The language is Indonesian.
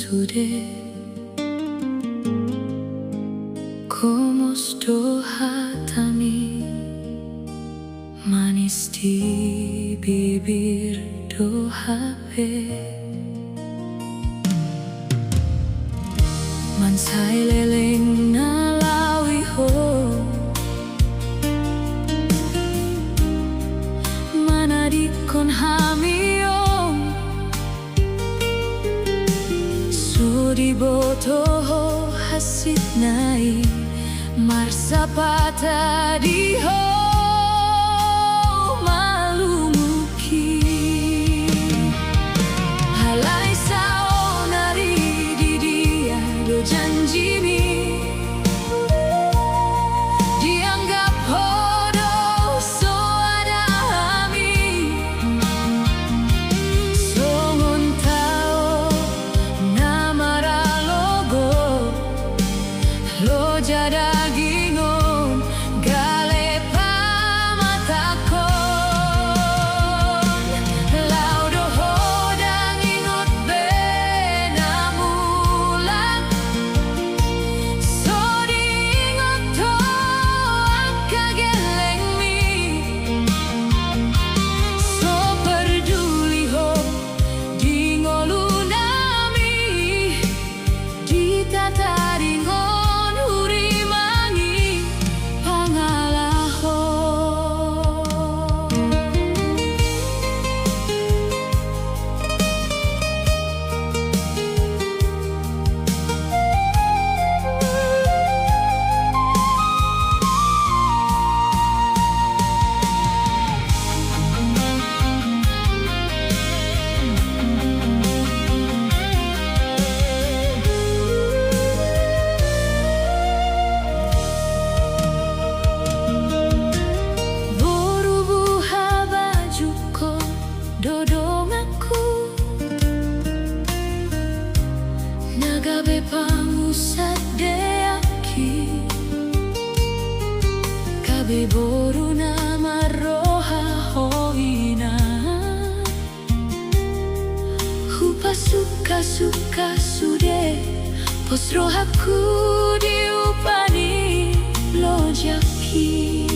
sude como sto hatami manis di bibir do hape mansai leleng na lawi ho mana di kon hamiom so di boto ho hasit nai marsapata di ho malumuki halai sao nari di dia do janjimi dianggap hodoh so ada ami songon tao namara logo lo jada dodong aku nagabe pangusat deaki kabe boru nama roha hoina hupa suka sude pos rohaku diupani lo jaki